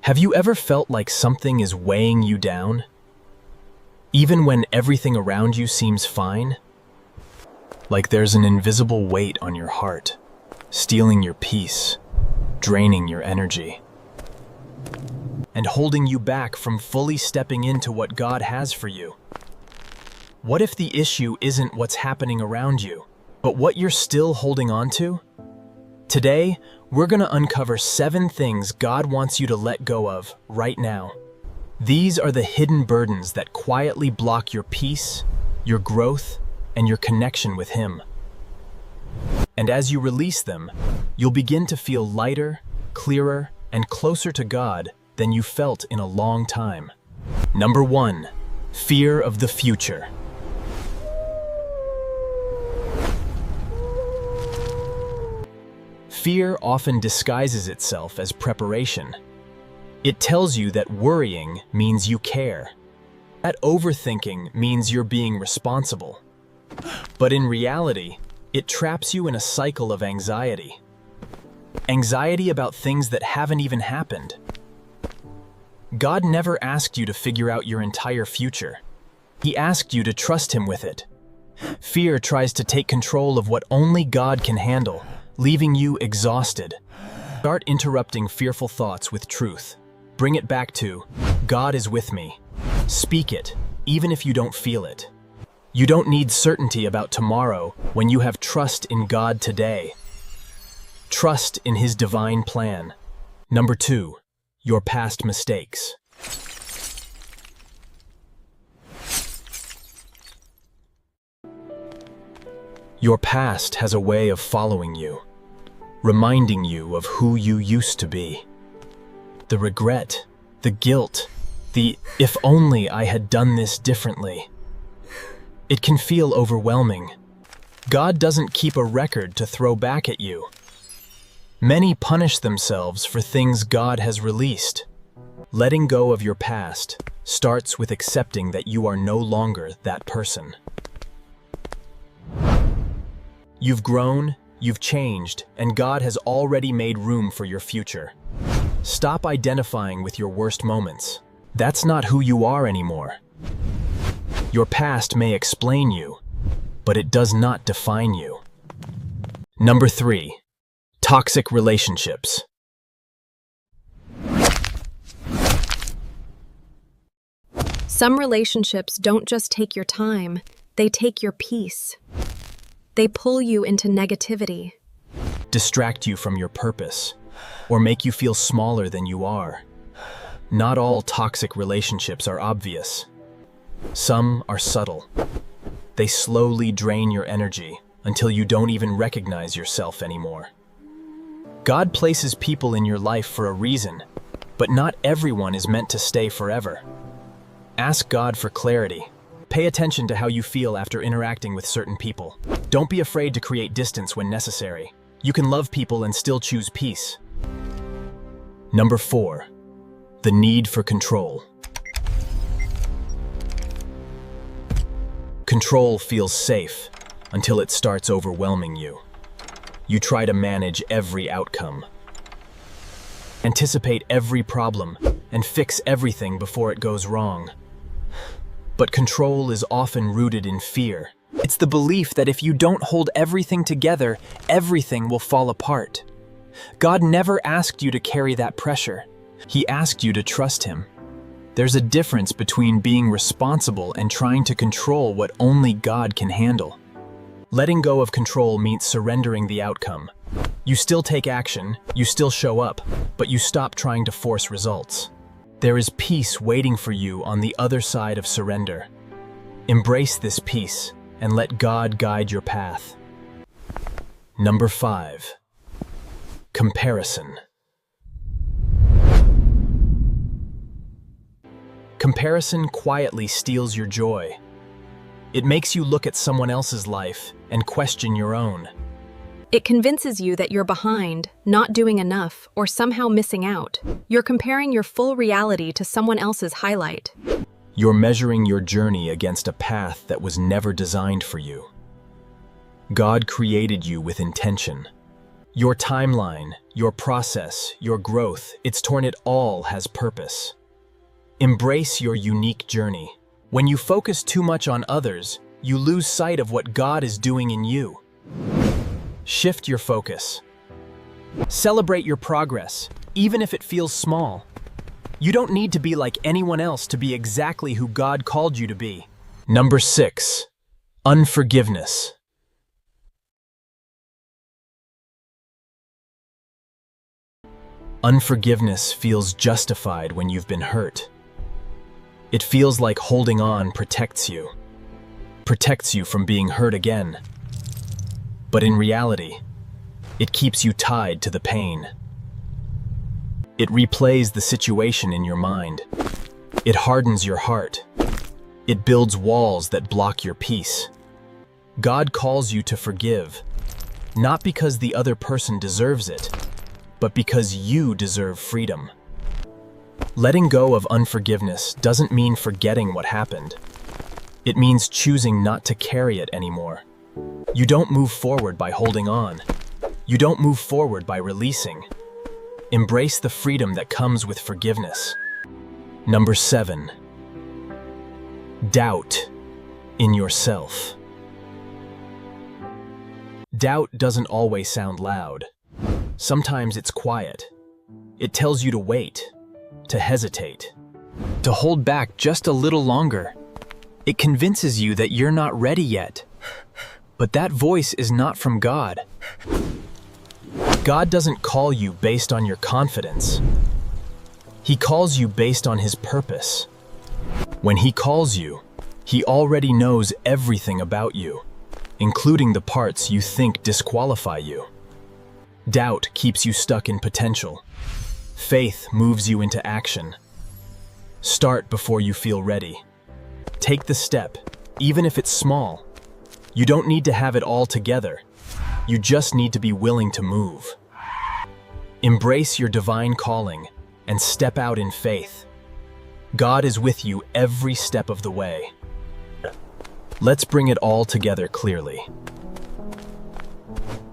Have you ever felt like something is weighing you down? Even when everything around you seems fine? Like there's an invisible weight on your heart, stealing your peace, draining your energy, and holding you back from fully stepping into what God has for you. What if the issue isn't what's happening around you, but what you're still holding on to? Today, we're going to uncover 7 things God wants you to let go of right now. These are the hidden burdens that quietly block your peace, your growth, and your connection with Him. And as you release them, you'll begin to feel lighter, clearer, and closer to God than you felt in a long time. Number 1, fear of the future. Fear often disguises itself as preparation. It tells you that worrying means you care, that overthinking means you're being responsible. But in reality, it traps you in a cycle of anxiety. Anxiety about things that haven't even happened. God never asked you to figure out your entire future. He asked you to trust Him with it. Fear tries to take control of what only God can handle, leaving you exhausted. Start interrupting fearful thoughts with truth. Bring it back to, God is with me. Speak it, even if you don't feel it. You don't need certainty about tomorrow when you have trust in God today. Trust in His divine plan. Number 2, your past mistakes. Your past has a way of following you, reminding you of who you used to be. The regret, the guilt, the "if only I had done this differently." It can feel overwhelming. God doesn't keep a record to throw back at you. Many punish themselves for things God has released. Letting go of your past starts with accepting that you are no longer that person. You've grown, you've changed, and God has already made room for your future. Stop identifying with your worst moments. That's not who you are anymore. Your past may explain you, but it does not define you. Number 3, toxic relationships. Some relationships don't just take your time, they take your peace. They pull you into negativity, Distract you from your purpose, or make you feel smaller than you are. Not all toxic relationships are obvious. Some are subtle. They slowly drain your energy until you don't even recognize yourself anymore. God places people in your life for a reason, but not everyone is meant to stay forever. Ask God for clarity. Pay attention to how you feel after interacting with certain people. Don't be afraid to create distance when necessary. You can love people and still choose peace. Number 4, the need for control. Control feels safe until it starts overwhelming you. You try to manage every outcome, anticipate every problem, and fix everything before it goes wrong. But control is often rooted in fear. It's the belief that if you don't hold everything together, everything will fall apart. God never asked you to carry that pressure. He asked you to trust Him. There's a difference between being responsible and trying to control what only God can handle. Letting go of control means surrendering the outcome. You still take action, you still show up, but you stop trying to force results. There is peace waiting for you on the other side of surrender. Embrace this peace and let God guide your path. Number 5, comparison. Comparison quietly steals your joy. It makes you look at someone else's life and question your own. It convinces you that you're behind, not doing enough, or somehow missing out. You're comparing your full reality to someone else's highlight. You're measuring your journey against a path that was never designed for you. God created you with intention. Your timeline, your process, your growth, its torn, it all has purpose. Embrace your unique journey. When you focus too much on others, you lose sight of what God is doing in you. Shift your focus. Celebrate your progress, even if it feels small. You don't need to be like anyone else to be exactly who God called you to be. Number 6, unforgiveness. Unforgiveness feels justified when you've been hurt. It feels like holding on protects you from being hurt again. But in reality, it keeps you tied to the pain. It replays the situation in your mind. It hardens your heart. It builds walls that block your peace. God calls you to forgive, not because the other person deserves it, but because you deserve freedom. Letting go of unforgiveness doesn't mean forgetting what happened. It means choosing not to carry it anymore. You don't move forward by holding on. You don't move forward by releasing. Embrace the freedom that comes with forgiveness. Number 7, doubt in yourself. Doubt doesn't always sound loud. Sometimes it's quiet. It tells you to wait, to hesitate, to hold back just a little longer. It convinces you that you're not ready yet. But that voice is not from God. God doesn't call you based on your confidence. He calls you based on His purpose. When He calls you, He already knows everything about you, including the parts you think disqualify you. Doubt keeps you stuck in potential. Faith moves you into action. Start before you feel ready. Take the step, even if it's small. You don't need to have it all together. You just need to be willing to move. Embrace your divine calling and step out in faith. God is with you every step of the way. Let's bring it all together clearly.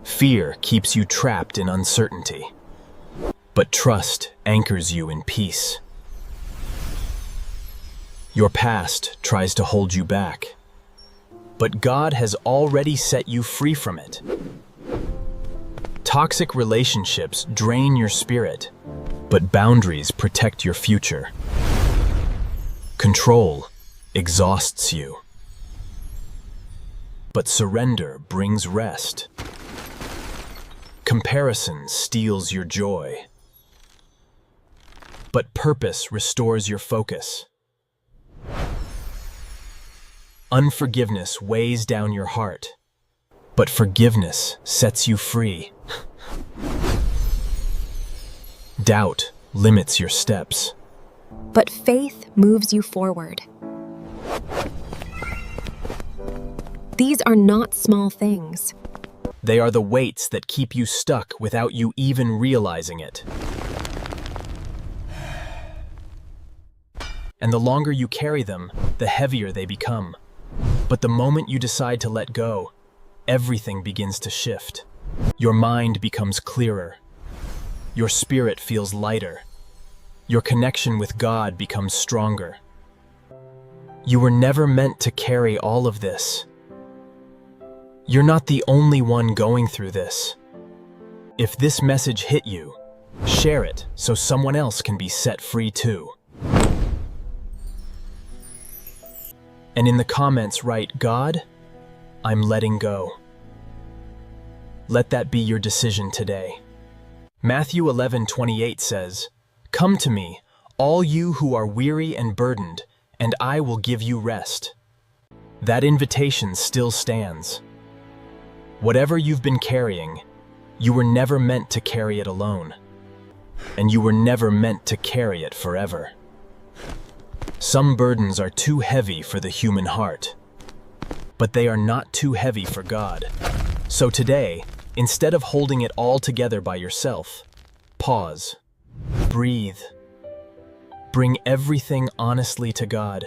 Fear keeps you trapped in uncertainty, but trust anchors you in peace. Your past tries to hold you back, but God has already set you free from it. Toxic relationships drain your spirit, but boundaries protect your future. Control exhausts you, but surrender brings rest. Comparison steals your joy, but purpose restores your focus. Unforgiveness weighs down your heart, but forgiveness sets you free. Doubt limits your steps, But faith moves you forward. These are not small things. they are the weights that keep you stuck without you even realizing it. And the longer you carry them, the heavier they become. But the moment you decide to let go, everything begins to shift. Your mind becomes clearer. Your spirit feels lighter. Your connection with God becomes stronger. You were never meant to carry all of this. You're not the only one going through this. If this message hit you, share it so someone else can be set free too. And in the comments write, God, I'm letting go. Let that be your decision today. Matthew 11:28 says, Come to me, all you who are weary and burdened, and I will give you rest. That invitation still stands. Whatever you've been carrying, you were never meant to carry it alone. And you were never meant to carry it forever. Some burdens are too heavy for the human heart, but they are not too heavy for God. So today, instead of holding it all together by yourself, pause, breathe, bring everything honestly to God.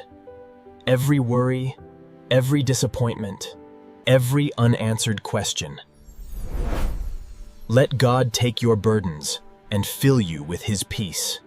Every worry, every disappointment, every unanswered question. Let God take your burdens and fill you with His peace.